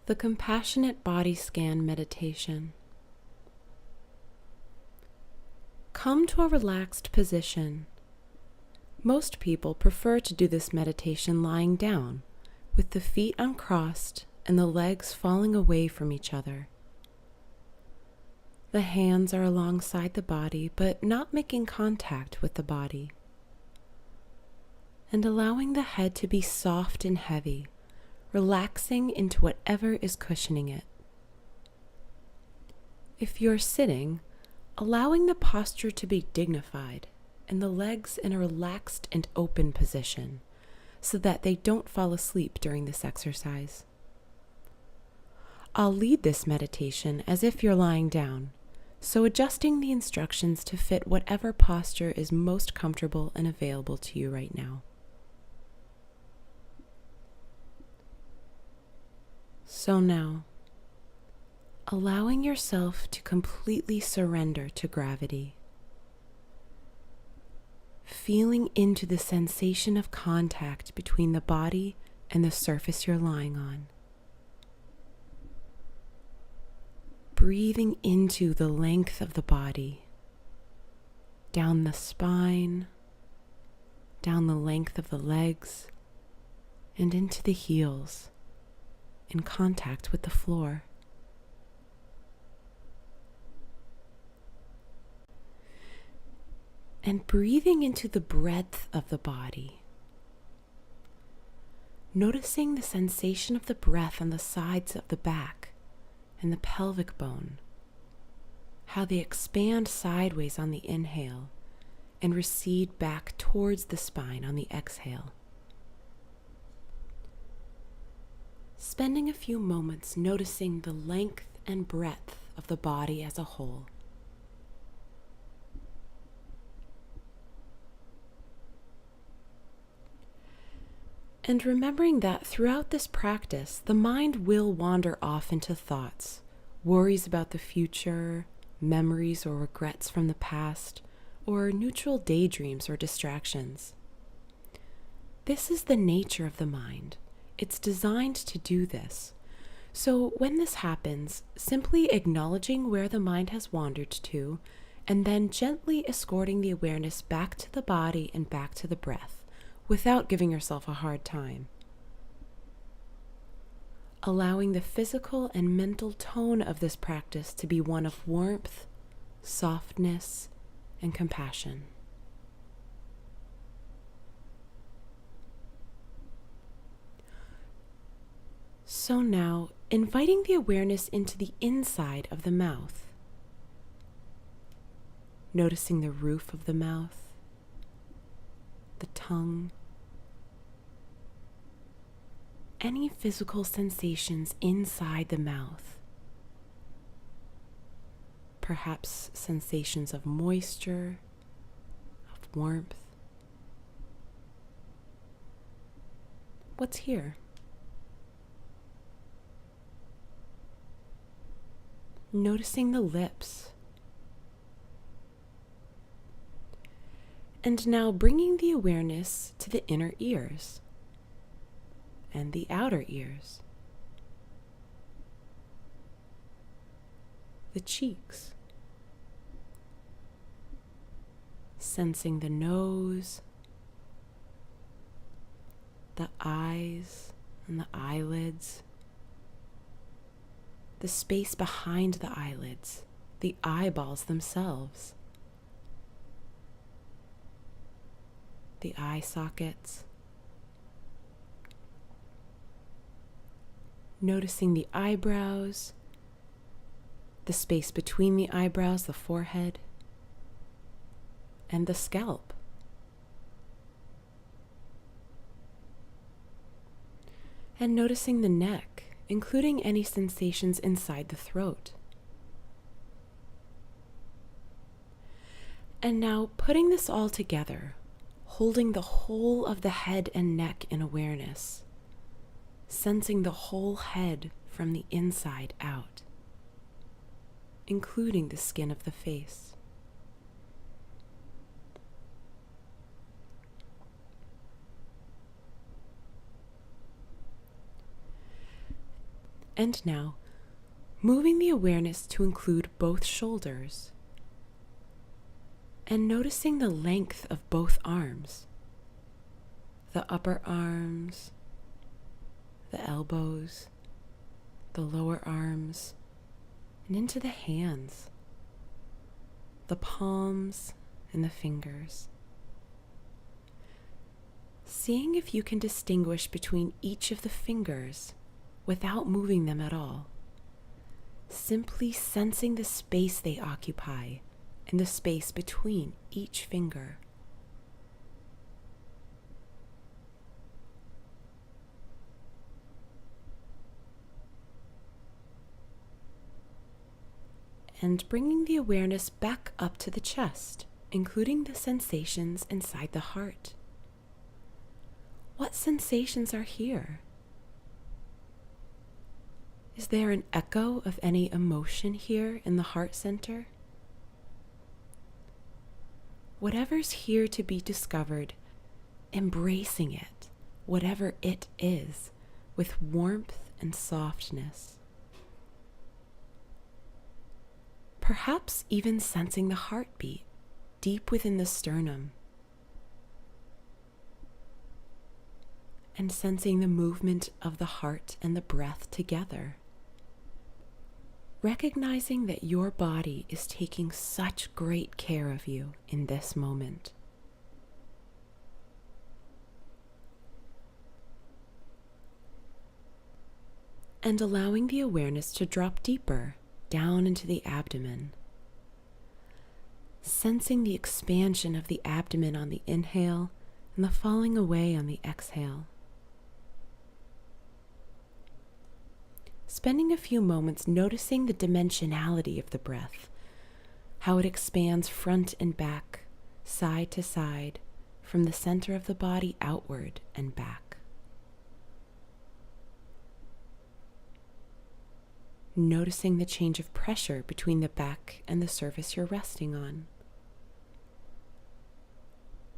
The Compassionate Body Scan Meditation. Come to a relaxed position. Most people prefer to do this meditation lying down, with the feet uncrossed and the legs falling away from each other. The hands are alongside the body, but not making contact with the body. And allowing the head to be soft and heavy, relaxing into whatever is cushioning it. If you're sitting, allowing the posture to be dignified and the legs in a relaxed and open position so that they don't fall asleep during this exercise. I'll lead this meditation as if you're lying down, so adjusting the instructions to fit whatever posture is most comfortable and available to you right now. So now, allowing yourself to completely surrender to gravity, feeling into the sensation of contact between the body and the surface you're lying on. Breathing into the length of the body, down the spine, down the length of the legs, and into the heels, in contact with the floor. And breathing into the breadth of the body, noticing the sensation of the breath on the sides of the back and the pelvic bone, how they expand sideways on the inhale and recede back towards the spine on the exhale. Spending a few moments noticing the length and breadth of the body as a whole. And remembering that throughout this practice, the mind will wander off into thoughts, worries about the future, memories or regrets from the past, or neutral daydreams or distractions. This is the nature of the mind. It's designed to do this. So when this happens, simply acknowledging where the mind has wandered to, and then gently escorting the awareness back to the body and back to the breath, without giving yourself a hard time. Allowing the physical and mental tone of this practice to be one of warmth, softness, and compassion. So now, inviting the awareness into the inside of the mouth. Noticing the roof of the mouth, the tongue, any physical sensations inside the mouth. Perhaps sensations of moisture, of warmth. What's here? Noticing the lips. And now bringing the awareness to the inner ears and the outer ears, the cheeks, sensing the nose, the eyes and the eyelids, the space behind the eyelids, the eyeballs themselves, the eye sockets, noticing the eyebrows, the space between the eyebrows, the forehead, and the scalp. And noticing the neck, including any sensations inside the throat. And now putting this all together, holding the whole of the head and neck in awareness, sensing the whole head from the inside out, including the skin of the face. And now, moving the awareness to include both shoulders and noticing the length of both arms, the upper arms, the elbows, the lower arms, and into the hands, the palms and the fingers. Seeing if you can distinguish between each of the fingers without moving them at all. Simply sensing the space they occupy and the space between each finger. And bringing the awareness back up to the chest, including the sensations inside the heart. What sensations are here? Is there an echo of any emotion here in the heart center? Whatever's here to be discovered, embracing it, whatever it is, with warmth and softness. Perhaps even sensing the heartbeat deep within the sternum, and sensing the movement of the heart and the breath together. Recognizing that your body is taking such great care of you in this moment. And allowing the awareness to drop deeper down into the abdomen. Sensing the expansion of the abdomen on the inhale and the falling away on the exhale. Spending a few moments noticing the dimensionality of the breath, how it expands front and back, side to side, from the center of the body outward and back. Noticing the change of pressure between the back and the surface you're resting on.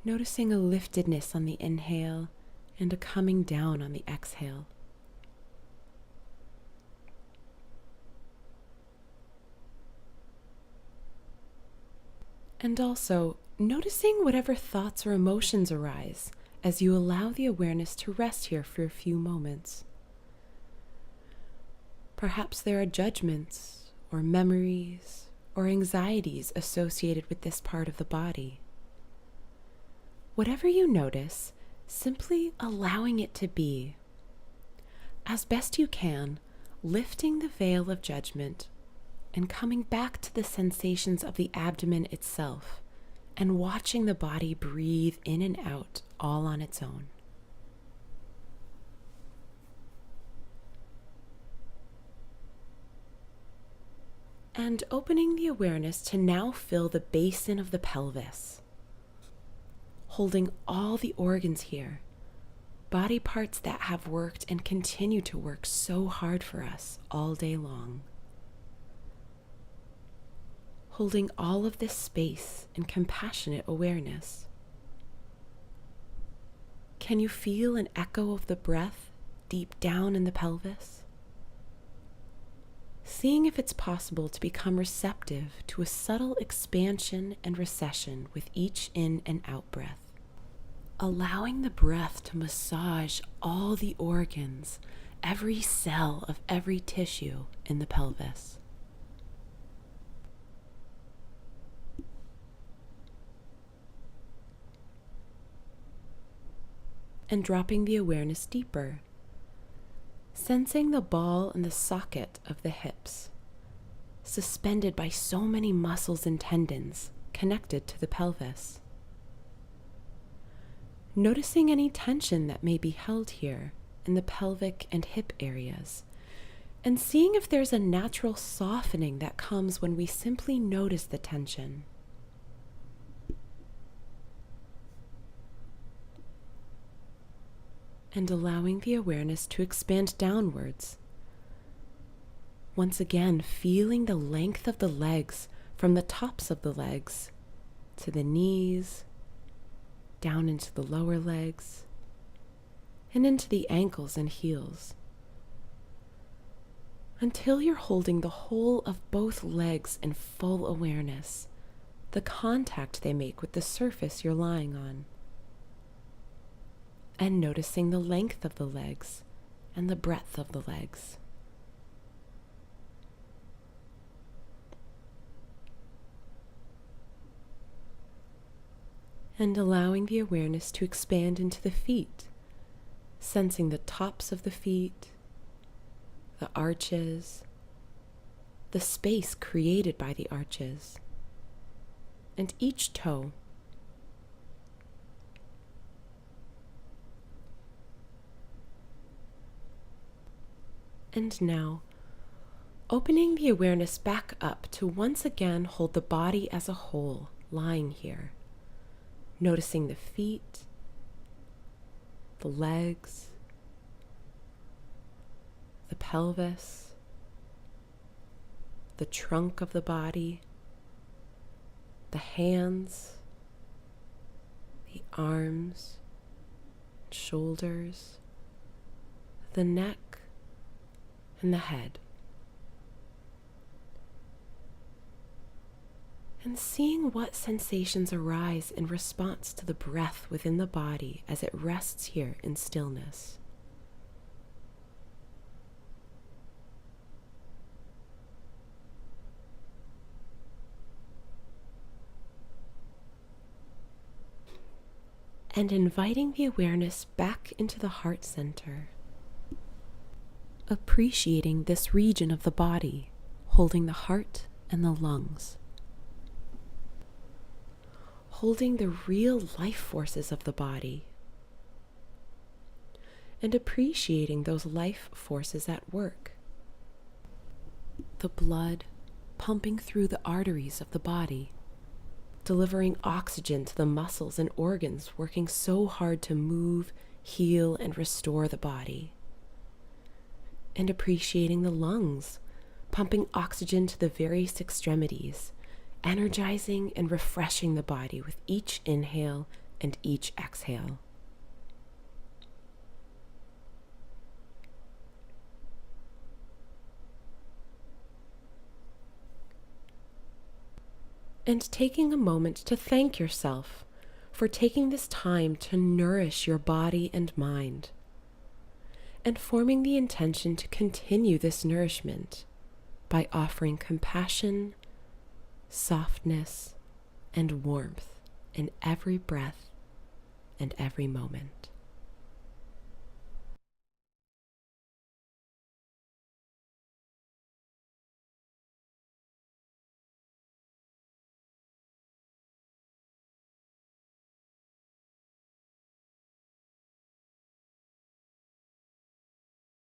Noticing a liftedness on the inhale and a coming down on the exhale. And also noticing whatever thoughts or emotions arise as you allow the awareness to rest here for a few moments. Perhaps there are judgments or memories or anxieties associated with this part of the body. Whatever you notice, simply allowing it to be. As best you can, lifting the veil of judgment and coming back to the sensations of the abdomen itself and watching the body breathe in and out all on its own. And opening the awareness to now fill the basin of the pelvis, holding all the organs here, body parts that have worked and continue to work so hard for us all day long. Holding all of this space in compassionate awareness. Can you feel an echo of the breath deep down in the pelvis? Seeing if it's possible to become receptive to a subtle expansion and recession with each in and out breath. Allowing the breath to massage all the organs, every cell of every tissue in the pelvis. And dropping the awareness deeper, sensing the ball and the socket of the hips, suspended by so many muscles and tendons connected to the pelvis. Noticing any tension that may be held here in the pelvic and hip areas, and seeing if there's a natural softening that comes when we simply notice the tension. And allowing the awareness to expand downwards. Once again, feeling the length of the legs from the tops of the legs to the knees, down into the lower legs, and into the ankles and heels. until you're holding the whole of both legs in full awareness, the contact they make with the surface you're lying on, and noticing the length of the legs and the breadth of the legs. And allowing the awareness to expand into the feet, sensing the tops of the feet, the arches, the space created by the arches, and each toe. And now, opening the awareness back up to once again hold the body as a whole lying here, noticing the feet, the legs, the pelvis, the trunk of the body, the hands, the arms, shoulders, the neck, and the head. And seeing what sensations arise in response to the breath within the body as it rests here in stillness. And inviting the awareness back into the heart center. Appreciating this region of the body, holding the heart and the lungs. Holding the real life forces of the body. And appreciating those life forces at work. The blood pumping through the arteries of the body, delivering oxygen to the muscles and organs working so hard to move, heal, and restore the body. And appreciating the lungs, pumping oxygen to the various extremities, energizing and refreshing the body with each inhale and each exhale. And taking a moment to thank yourself for taking this time to nourish your body and mind, and forming the intention to continue this nourishment by offering compassion, softness, and warmth in every breath and every moment.